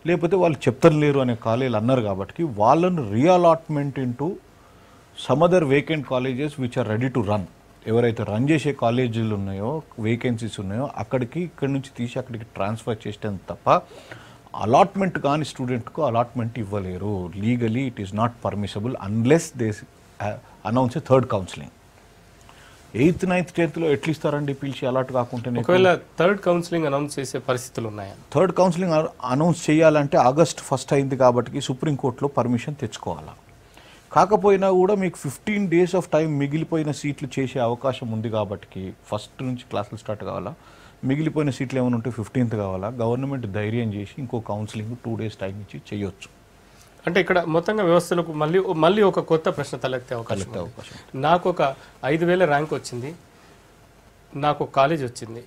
లేకపోతే వాళ్ళు చెప్తలేరు అనే కాలేజీలు అన్నారు. కాబట్టి వాళ్ళను reallotment into some other vacant colleges which are ready to run, ఎవరైతే రన్ చేసే కాలేజీలు ఉన్నాయో వేకెన్సీస్ ఉన్నాయో ఇక్కడి నుంచి తీసి అక్కడికి ట్రాన్స్ఫర్ చేస్తే తప్ప అలాట్మెంట్ కానీ స్టూడెంట్కు అలాట్మెంట్ ఇవ్వలేరు. Legally it is not permissible unless they announce A third counselling. 8th, 9th, 10th ఎట్లా ఇస్తారండి పిలిచి అలాట్ కాకుంటే? ఒకవేళ థర్డ్ కౌన్సిలింగ్ అనౌన్స్ చేసే పరిస్థితులు ఉన్నాయా? థర్డ్ కౌన్సిలింగ్ అనౌన్స్ చేయాలంటే August 1 అయింది కాబట్టి సుప్రీంకోర్టులో పర్మిషన్ తెచ్చుకోవాలా. కాకపోయినా కూడా మీకు 15 days ఆఫ్ టైం మిగిలిపోయిన సీట్లు చేసే అవకాశం ఉంది కాబట్టి 1st నుంచి క్లాసులు స్టార్ట్ కావాలా, మిగిలిపోయిన సీట్లు ఏమైనా ఉంటే 15th కావాలా, గవర్నమెంట్ ధైర్యం చేసి ఇంకో కౌన్సిలింగ్ 2 days టైం ఇచ్చి చేయొచ్చు. అంటే ఇక్కడ మొత్తంగా వ్యవస్థలకు మళ్ళీ ఒక కొత్త ప్రశ్న తలెత్తే అవకాశం. నాకు ఒక 5,000 ర్యాంక్ వచ్చింది, నాకు ఒక కాలేజ్ వచ్చింది,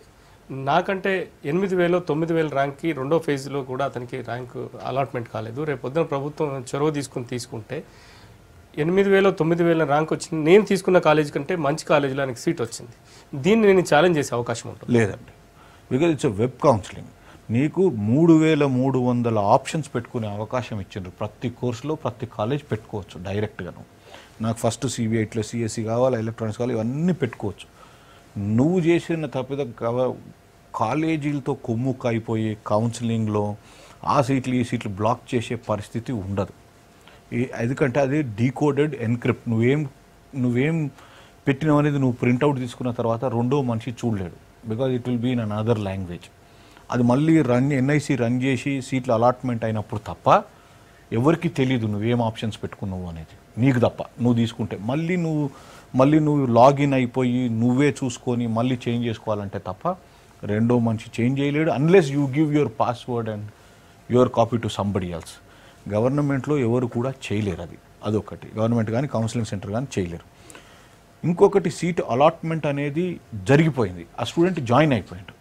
నాకంటే 8,000 9,000 ర్యాంక్కి రెండో ఫేజ్లో కూడా అతనికి ర్యాంకు అలాట్మెంట్ కాలేదు. రేపు పొద్దున ప్రభుత్వం చొరవ తీసుకుంటే 8,000 9,000 ర్యాంక్ వచ్చింది, నేను తీసుకున్న కాలేజ్ కంటే మంచి కాలేజీలో ఆయనకి సీట్ వచ్చింది, దీన్ని నేను ఛాలెంజ్ చేసే అవకాశం ఉంటుంది? లేదండి, బికాజ్ ఇట్స్ వెబ్ కౌన్సిలింగ్. నీకు 3,300 ఆప్షన్స్ పెట్టుకునే అవకాశం ఇచ్చిండ్రు. ప్రతి కోర్సులో ప్రతి కాలేజ్ పెట్టుకోవచ్చు డైరెక్ట్గాను. నాకు ఫస్ట్ CBITలో CSE కావాలి, ఎలక్ట్రానిక్స్ కావాలి, ఇవన్నీ పెట్టుకోవచ్చు. నువ్వు చేసిన తప్పిద కాలేజీలతో కొమ్ముక్కు అయిపోయి కౌన్సిలింగ్లో ఆ సీట్లు ఈ సీట్లు బ్లాక్ చేసే పరిస్థితి ఉండదు. ఎందుకంటే అది డీకోడెడ్ ఎన్క్రిప్ట్. నువ్వేం పెట్టినావు అనేది నువ్వు ప్రింట్అవుట్ తీసుకున్న తర్వాత రెండో మనిషి చూడలేడు, because it will be in another language. అది మళ్ళీ NIC రన్ చేసి సీట్లు అలాట్మెంట్ అయినప్పుడు తప్ప ఎవరికి తెలీదు నువ్వేం ఆప్షన్స్ పెట్టుకున్నావు అనేది, నీకు తప్ప. నువ్వు తీసుకుంటే మళ్ళీ నువ్వు లాగిన్ అయిపోయి నువ్వే చూసుకొని మళ్ళీ చేంజ్ చేసుకోవాలంటే తప్ప రెండో మనిషి చేంజ్ చేయలేడు unless you give your password and your copy to somebody else. గవర్నమెంట్లో ఎవరు కూడా చేయలేరు అది, అదొకటి. గవర్నమెంట్ కానీ కౌన్సిలింగ్ సెంటర్ కానీ చేయలేరు. ఇంకొకటి సీట్ అలాట్మెంట్ అనేది జరిగిపోయింది, ఆ స్టూడెంట్ జాయిన్ అయిపోయాడు.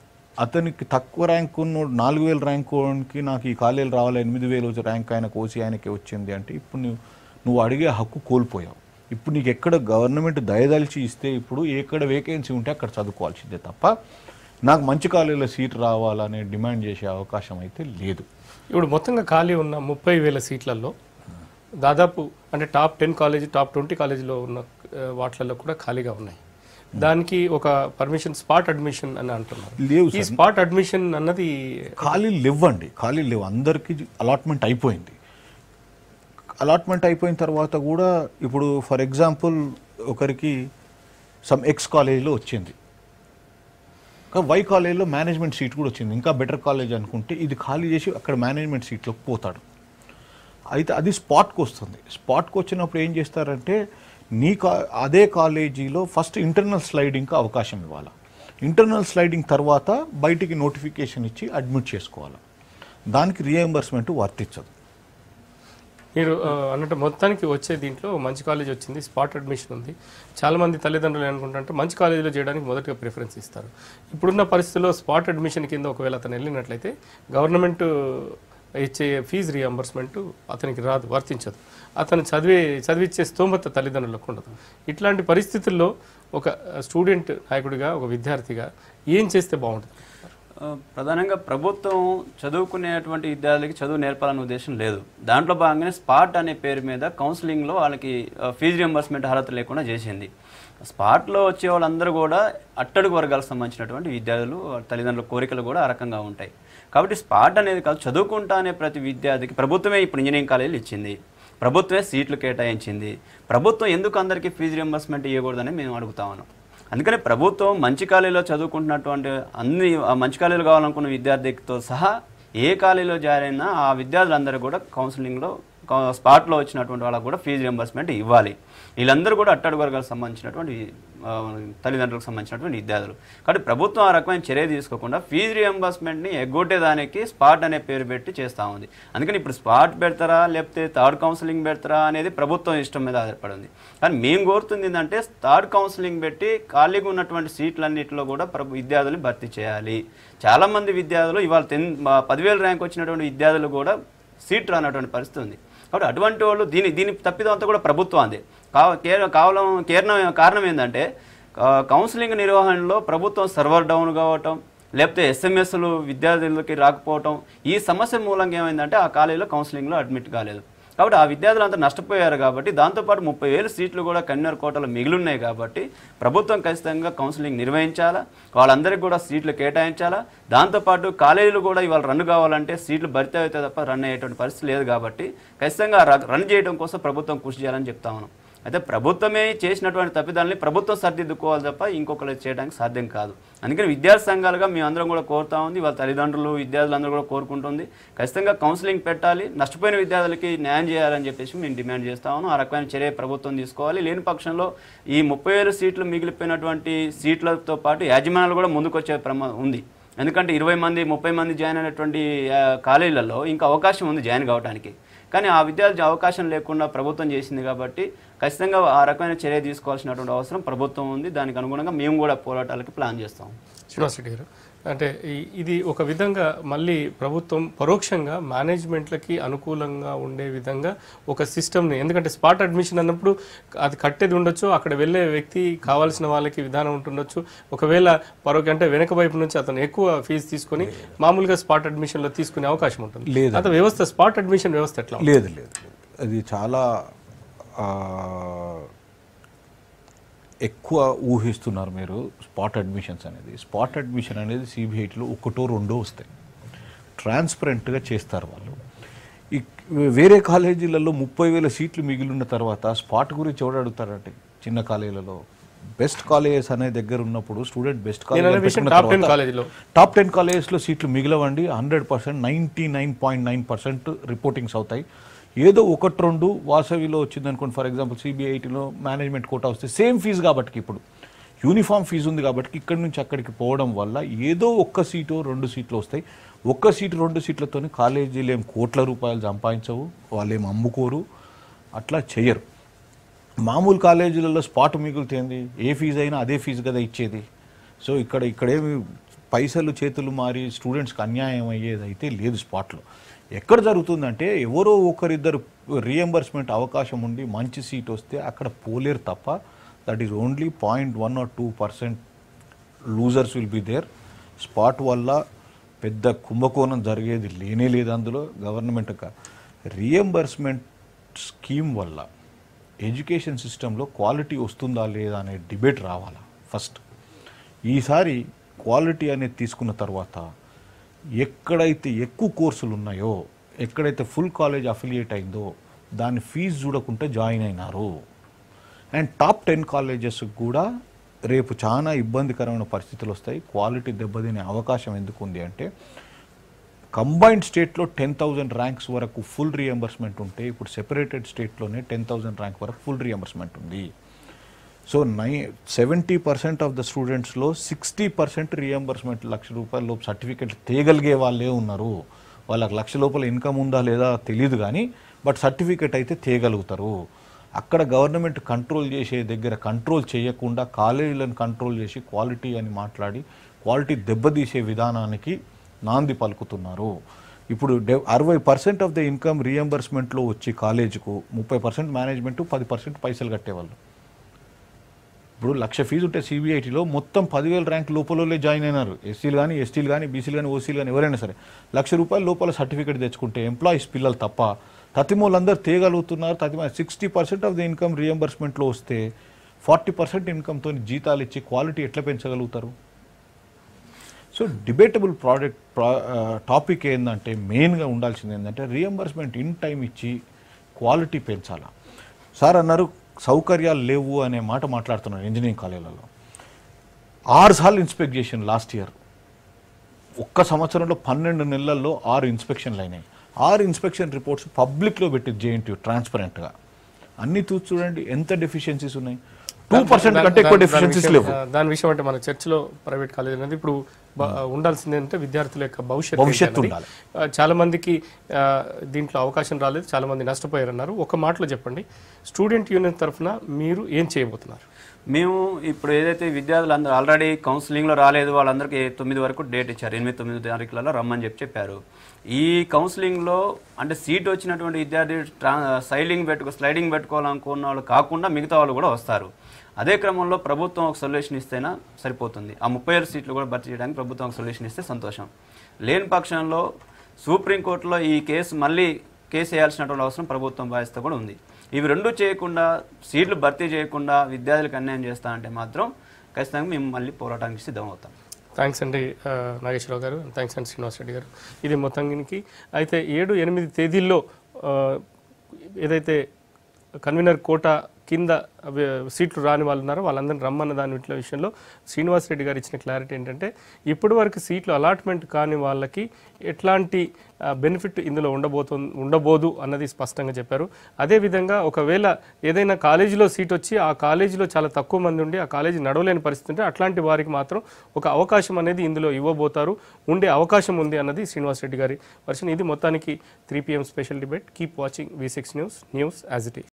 అతనికి తక్కువ ర్యాంక్ ఉన్న 4000 ర్యాంకుకి నాకు ఈ కాలేజీలు రావాలి 8000 ర్యాంక్ ఆయనకు ఓసీ ఆయనకి వచ్చింది అంటే ఇప్పుడు నువ్వు అడిగే హక్కు కోల్పోయావు. ఇప్పుడు నీకు ఎక్కడ గవర్నమెంట్ దయదలిచి ఇస్తే ఇప్పుడు ఎక్కడ వేకెన్సీ ఉంటే అక్కడ చదువుకోవాల్సిందే తప్ప నాకు మంచి కాలేజీలో సీట్ రావాలనే డిమాండ్ చేసే అవకాశం అయితే లేదు. ఇప్పుడు మొత్తంగా ఖాళీ ఉన్న 30,000 సీట్లలో దాదాపు అంటే టాప్ 10 కాలేజీ టాప్ 20 కాలేజీలో ఉన్న వాటిలలో కూడా ఖాళీగా ఉన్నాయి. దానికి ఒక పర్మిషన్ స్పాట్ అడ్మిషన్ అని అంటున్నారు. ఈ స్పాట్ అడ్మిషన్ అన్నది ఖాళీ లేవండి, ఖాళీ లేవు. అందరికీ అలాట్మెంట్ అయిపోయింది. అలాట్మెంట్ అయిపోయిన తర్వాత కూడా ఇప్పుడు ఫర్ ఎగ్జాంపుల్ ఒకరికి సమ్ ఎక్స్ కాలేజీలో వచ్చింది, వై కాలేజీలో మేనేజ్మెంట్ సీట్ కూడా వచ్చింది, ఇంకా బెటర్ కాలేజ్ అనుకుంటే ఇది ఖాళీ చేసి అక్కడ మేనేజ్మెంట్ సీట్లోకి పోతాడు. అయితే అది స్పాట్కి వస్తుంది. స్పాట్కి వచ్చినప్పుడు ఏం చేస్తారంటే అదే కాలేజీలో ఫస్ట్ ఇంటర్నల్ స్లైడింగ్కి అవకాశం ఇవ్వాలి. ఇంటర్నల్ స్లైడింగ్ తర్వాత బయటికి నోటిఫికేషన్ ఇచ్చి అడ్మిట్ చేసుకోవాలి. దానికి రీఎంబర్స్మెంట్ వర్తించదు. మీరు అన్నట్టు మొత్తానికి వచ్చే దీంట్లో మంచి కాలేజ్ వచ్చింది, స్పాట్ అడ్మిషన్ ఉంది. చాలామంది తల్లిదండ్రులు అనుకుంటుంటే మంచి కాలేజీలో చేయడానికి మొదటిగా ప్రిఫరెన్స్ ఇస్తారు. ఇప్పుడున్న పరిస్థితుల్లో స్పాట్ అడ్మిషన్ కింద ఒకవేళ అతను వెళ్ళినట్లయితే గవర్నమెంట్ ఇచ్చే ఫీజు రీఎంబర్స్మెంట్ అతనికి రాదు, వర్తించదు. అతను చదివిచ్చే స్తోమత తల్లిదండ్రులకు ఉండదు. ఇట్లాంటి పరిస్థితుల్లో ఒక స్టూడెంట్ నాయకుడిగా ఒక విద్యార్థిగా ఏం చేస్తే బాగుంటుంది? ప్రధానంగా ప్రభుత్వం చదువుకునేటువంటి విద్యార్థులకి చదువు నేర్పాలనే ఉద్దేశం లేదు. దాంట్లో భాగంగానే స్పాట్ అనే పేరు మీద కౌన్సిలింగ్లో వాళ్ళకి ఫీజు రియంబర్స్మెంట్ అర్హత లేకుండా చేసింది. స్పాట్లో వచ్చే వాళ్ళందరూ కూడా అట్టడుగు వర్గాలకు సంబంధించినటువంటి విద్యార్థులు, తల్లిదండ్రుల కోరికలు కూడా ఆ రకంగా ఉంటాయి. కాబట్టి స్పాట్ అనేది కాదు, చదువుకుంటా అనే ప్రతి విద్యార్థికి ప్రభుత్వమే ఇప్పుడు ఇంజనీరింగ్ కాలేజీలు ఇచ్చింది, ప్రభుత్వమే సీట్లు కేటాయించింది. ప్రభుత్వం ఎందుకు అందరికీ ఫీజు రియంబర్స్మెంట్ ఇవ్వకూడదని మేము అడుగుతా ఉన్నాం. అందుకని ప్రభుత్వం మంచి కాలేజీలో చదువుకుంటున్నటువంటి మంచి కాలేజీలు కావాలనుకున్న విద్యార్థితో సహా ఏ కాలేజీలో జాయిన్ అయినా ఆ విద్యార్థులందరూ కూడా కౌన్సిలింగ్లో స్పాట్లో వచ్చినటువంటి వాళ్ళకు కూడా ఫీజు రియంబర్స్మెంట్ ఇవ్వాలి. వీళ్ళందరూ కూడా అట్టడుగు వర్గాలకు సంబంధించినటువంటి తల్లిదండ్రులకు సంబంధించినటువంటి విద్యార్థులు. కాబట్టి ప్రభుత్వం ఆ రకమైన చర్య తీసుకోకుండా ఫీజు రియంబర్స్మెంట్ని ఎగ్గొట్టేదానికి స్పాట్ అనే పేరు పెట్టి చేస్తూ ఉంది. అందుకని ఇప్పుడు స్పాట్ పెడతారా లేకపోతే థర్డ్ కౌన్సిలింగ్ పెడతారా అనేది ప్రభుత్వం ఇష్టం మీద ఆధారపడి ఉంది. కానీ మేము కోరుతుంది ఏంటంటే థర్డ్ కౌన్సిలింగ్ పెట్టి ఖాళీగా ఉన్నటువంటి సీట్లన్నింటిలో కూడా విద్యార్థులను భర్తీ చేయాలి. చాలామంది విద్యార్థులు ఇవాళ 10,000 ర్యాంక్ వచ్చినటువంటి విద్యార్థులు కూడా సీట్ రానటువంటి పరిస్థితి ఉంది. కాబట్టి అటువంటి వాళ్ళు దీని తప్పిదం అంతా కూడా ప్రభుత్వం అందే. కారణం ఏంటంటే కౌన్సిలింగ్ నిర్వహణలో ప్రభుత్వం సర్వర్ డౌన్ కావటం, లేకపోతే ఎస్ఎంఎస్లు విద్యార్థులకి రాకపోవటం, ఈ సమస్య మూలంగా ఏమైందంటే ఆ కాలేజీలో కౌన్సిలింగ్లో అడ్మిట్ కాలేదు. కాబట్టి ఆ విద్యార్థులంతా నష్టపోయారు. కాబట్టి దాంతోపాటు 30,000 సీట్లు కూడా కన్వీనర్ కోటాలో మిగిలిన్నాయి. కాబట్టి ప్రభుత్వం ఖచ్చితంగా కౌన్సిలింగ్ నిర్వహించాలా, వాళ్ళందరికీ కూడా సీట్లు కేటాయించాలా. దాంతోపాటు కాలేజీలు కూడా ఇవాళ రన్ కావాలంటే సీట్లు భర్తీ అయితే తప్ప రన్ అయ్యేటువంటి పరిస్థితి లేదు. కాబట్టి ఖచ్చితంగా రన్ చేయడం కోసం ప్రభుత్వం కృషి చేయాలని చెప్తా ఉన్నాం. అయితే ప్రభుత్వమే చేసినటువంటి తప్పిదాలని ప్రభుత్వం సరిదిద్దుకోవాలి తప్ప ఇంకొకరు చేయడానికి సాధ్యం కాదు. అందుకని విద్యార్థి సంఘాలుగా మేమందరం కూడా కోరుతా ఉంది, వాళ్ళ తల్లిదండ్రులు విద్యార్థులందరూ కూడా కోరుకుంటుంది. ఖచ్చితంగా కౌన్సిలింగ్ పెట్టాలి, నష్టపోయిన విద్యార్థులకి న్యాయం చేయాలని చెప్పేసి మేము డిమాండ్ చేస్తా ఉన్నాం. ఆ రకమైన చర్య ప్రభుత్వం తీసుకోవాలి. లేని పక్షంలో ఈ 30,000 సీట్లు మిగిలిపోయినటువంటి సీట్లతో పాటు యాజమాన్యాలు కూడా ముందుకొచ్చే ప్రమాదం ఉంది. ఎందుకంటే 20 మంది 30 మంది జాయిన్ అయినటువంటి కాలేజీలలో ఇంకా అవకాశం ఉంది జాయిన్ కావడానికి. కానీ ఆ విద్యార్థి అవకాశం లేకుండా ప్రభుత్వం చేసింది. కాబట్టి ఖచ్చితంగా ఆ రకమైన చర్య తీసుకోవాల్సినటువంటి అవసరం ప్రభుత్వం ఉంది. దానికి అనుగుణంగా మేము కూడా పోరాటాలకి ప్లాన్ చేస్తాం. శ్రీనివాస్ రెడ్డి గారు, అంటే ఇది ఒక విధంగా మళ్ళీ ప్రభుత్వం పరోక్షంగా మేనేజ్మెంట్లకి అనుకూలంగా ఉండే విధంగా ఒక సిస్టమ్ని, ఎందుకంటే స్పాట్ అడ్మిషన్ అన్నప్పుడు అది కట్టేది ఉండొచ్చు, అక్కడ వెళ్ళే వ్యక్తి కావాల్సిన వాళ్ళకి విధానం ఉంటుండొచ్చు. ఒకవేళ అంటే వెనక వైపు నుంచి అతను ఎక్కువ ఫీజు తీసుకొని మామూలుగా స్పాట్ అడ్మిషన్లో తీసుకునే అవకాశం ఉంటుంది. అంత వ్యవస్థ స్పాట్ అడ్మిషన్ వ్యవస్థ ఎట్లా? లేదు, అది చాలా ఎక్కువ ఊహిస్తున్నారు మీరు. స్పాట్ అడ్మిషన్స్ అనేది, స్పాట్ అడ్మిషన్ అనేది CBITలో 1-2 వస్తాయి. ట్రాన్స్పరెంట్గా చేస్తారు వాళ్ళు. ఈ వేరే కాలేజీలలో 30,000 సీట్లు మిగిలిన తర్వాత స్పాట్ గురించి ఎవరు అడుగుతారంటే చిన్న కాలేజీలలో బెస్ట్ కాలేజెస్ అనే దగ్గర ఉన్నప్పుడు స్టూడెంట్ బెస్ట్ కాలేజ్ టాప్ 10 కాలేజెస్లో సీట్లు మిగిలవండి. 100% 99.9% రిపోర్టింగ్స్ అవుతాయి. ఏదో 1-2 వాసవిలో వచ్చింది అనుకోండి, ఫర్ ఎగ్జాంపుల్ CBITలో మేనేజ్మెంట్ కోటా వస్తే సేమ్ ఫీజు కాబట్టి ఇప్పుడు యూనిఫామ్ ఫీజు ఉంది కాబట్టి ఇక్కడి నుంచి అక్కడికి పోవడం వల్ల ఏదో ఒక్క సీటు 2 సీట్లు వస్తాయి. ఒక్క సీటు 2 సీట్లతో కాలేజీలు ఏం కోట్ల రూపాయలు సంపాదించవు, వాళ్ళు ఏం అమ్ముకోరు, అట్లా చేయరు. మామూలు కాలేజీలలో స్పాట్ మిగులుతుంది, ఏ ఫీజు అయినా అదే ఫీజు కదా ఇచ్చేది. సో ఇక్కడేమి పైసలు చేతులు మారి స్టూడెంట్స్కి అన్యాయం అయ్యేది అయితే లేదు. స్పాట్లో ఎక్కడ జరుగుతుందంటే ఎవరో ఒకరిద్దరు రీఎంబర్స్మెంట్ అవకాశం ఉండి మంచి సీట్ వస్తే అక్కడ పోలేరు తప్ప, that is only 0.1 or 2% losers will be there. Spot వల్ల పెద్ద కుంభకోణం జరిగేది లేనే లేదు. అందులో గవర్నమెంట్ రీఎంబర్స్మెంట్ స్కీమ్ వల్ల ఎడ్యుకేషన్ సిస్టంలో క్వాలిటీ వస్తుందా లేదా అనే డిబేట్ రావాలా ఫస్ట్. ఈసారి క్వాలిటీ అనేది తీసుకున్న తర్వాత ఎక్కడైతే ఎక్కువ కోర్సులు ఉన్నాయో, ఎక్కడైతే ఫుల్ కాలేజ్ అఫిలియేట్ అయిందో దాని ఫీజు చూడకుండా జాయిన్ అయినారు. అండ్ టాప్ 10 కాలేజెస్ కూడా రేపు చాలా ఇబ్బందికరమైన పరిస్థితులు వస్తాయి. క్వాలిటీ దెబ్బతినే అవకాశం ఎందుకు ఉంది అంటే కంబైన్డ్ స్టేట్లో 10,000 ర్యాంక్స్ వరకు ఫుల్ రీఎంబర్స్మెంట్ ఉంటే ఇప్పుడు సెపరేటెడ్ స్టేట్లోనే 10,000 ర్యాంక్ వరకు ఫుల్ రీఎంబర్స్మెంట్ ఉంది. సో 70% ఆఫ్ ద స్టూడెంట్స్లో 60% రీఎంబర్స్మెంట్ ₹1,00,000 లోపు సర్టిఫికెట్ తేగలిగే వాళ్ళే ఉన్నారు. వాళ్ళకి ₹1,00,000 ఇన్కమ్ ఉందా లేదా తెలియదు కానీ బట్ సర్టిఫికెట్ అయితే తేగలుగుతారు. అక్కడ గవర్నమెంట్ కంట్రోల్ చేసే దగ్గర కంట్రోల్ చేయకుండా కాలేజీలను కంట్రోల్ చేసి క్వాలిటీ అని మాట్లాడి క్వాలిటీ దెబ్బతీసే విధానానికి నాంది పలుకుతున్నారు. ఇప్పుడు 60% ఆఫ్ ద ఇన్కమ్ రీఎంబర్స్మెంట్లో వచ్చి కాలేజీకు 30% మేనేజ్మెంట్, 10% పైసలు కట్టేవాళ్ళు. ఇప్పుడు 1,00,000 ఫీజు ఉంటే సిబిఐటీలో మొత్తం 10,000 ర్యాంక్ లోపలే జాయిన్ అయినారు. ఎస్సీలు కానీ, ఎస్టీలు కానీ, బీసీలు కానీ, ఓసీలు కానీ ఎవరైనా సరే ₹1,00,000 లోపల సర్టిఫికేట్ తెచ్చుకుంటే ఎంప్లాయీస్ పిల్లలు తప్ప తతిమూలందరూ తేగలుగుతున్నారు. 60% ఆఫ్ ద ఇన్కమ్ రీఎంబర్స్మెంట్లో వస్తే 40% ఇన్కమ్తో జీతాలు ఇచ్చి క్వాలిటీ ఎట్లా పెంచగలుగుతారు? సో డిబేటబుల్ టాపిక్ ఏంటంటే మెయిన్గా ఉండాల్సింది ఏంటంటే రీఎంబర్స్మెంట్ ఇన్ టైం ఇచ్చి క్వాలిటీ పెంచాలా. సార్ అన్నారు సౌకర్యాలు లేవు అనే మాట మాట్లాడుతున్నారు. ఇంజనీరింగ్ కాలేజీలలో 6 సార్లు ఇన్స్పెక్ట్ చేసిన లాస్ట్ ఇయర్. ఒక్క సంవత్సరంలో 12 నెలల్లో 6 ఇన్స్పెక్షన్లు అయినాయి. 6 ఇన్స్పెక్షన్ రిపోర్ట్స్ పబ్లిక్లో పెట్టి జేఎన్టీయూ ట్రాన్స్పరెంట్గా అన్ని చూడండి ఎంత డెఫిషియన్సీస్ ఉన్నాయి. 2% కంటే ఎక్కువ డెఫిషియన్సీస్ లేవు. దాని విషయం అంటే మన చర్చిలో ప్రైవేట్ కాలేజ్ అనేది ఇప్పుడు ఉండాల్సింది అంటే విద్యార్థుల యొక్క భవిష్యత్తు ఉండాలి. చాలా మందికి దీంట్లో అవకాశం రాలేదు, చాలా మంది నష్టపోయారన్నారు. ఒక మాటలో చెప్పండి, స్టూడెంట్ యూనియన్ తరఫున మీరు ఏం చేయబోతున్నారు? మేము ఇప్పుడు ఏదైతే విద్యార్థులు అందరూ ఆల్రెడీ కౌన్సిలింగ్లో రాలేదు వాళ్ళందరికీ 9 వరకు డేట్ ఇచ్చారు. 8-9 తారీఖులలో రమ్మని చెప్పారు. ఈ కౌన్సిలింగ్లో అంటే సీట్ వచ్చినటువంటి విద్యార్థి స్లైడింగ్ పెట్టుకోవాలనుకున్న వాళ్ళు కాకుండా మిగతా వాళ్ళు కూడా వస్తారు. అదే క్రమంలో ప్రభుత్వం ఒక సొల్యూషన్ ఇస్తేనా సరిపోతుంది. ఆ 37 సీట్లు కూడా భర్తీ చేయడానికి ప్రభుత్వం ఒక సొల్యూషన్ ఇస్తే సంతోషం. లేని పక్షంలో సుప్రీంకోర్టులో ఈ మళ్ళీ కేసు వేయాల్సినటువంటి అవసరం ప్రభుత్వం బాధ్యత కూడా ఉంది. ఇవి రెండు చేయకుండా సీట్లు భర్తీ చేయకుండా విద్యార్థులకు అన్యాయం చేస్తా అంటే మాత్రం ఖచ్చితంగా మేము మళ్ళీ పోరాటానికి సిద్ధమవుతాం. థ్యాంక్స్ అండి నాగేశ్వరరావు గారు, థ్యాంక్స్ అండి శ్రీనివాస్ రెడ్డి గారు. ఇది మొత్తానికి అయితే 7-8 తేదీల్లో ఏదైతే కన్వీనర్ కోటా కింద సీట్లు రాని వాళ్ళు ఉన్నారో వాళ్ళందరినీ రమ్మన్న దాని విషయంలో శ్రీనివాస్ రెడ్డి గారు ఇచ్చిన క్లారిటీ ఏంటంటే ఇప్పటి వరకు సీట్లు అలాట్మెంట్ కాని వాళ్ళకి ఎట్లాంటి బెనిఫిట్ ఇందులో ఉండబోదు అన్నది స్పష్టంగా చెప్పారు. అదేవిధంగా ఒకవేళ ఏదైనా కాలేజీలో సీట్ వచ్చి ఆ కాలేజీలో చాలా తక్కువ మంది ఉండి ఆ కాలేజీ నడవలేని పరిస్థితి ఉంటే అట్లాంటి వారికి మాత్రం ఒక అవకాశం అనేది ఇందులో ఇవ్వబోతారు, ఉండే అవకాశం ఉంది అన్నది శ్రీనివాస్ రెడ్డి గారి వర్షన్. ఇది మొత్తానికి 3 PM special debate. Keep watching V6 news as it is.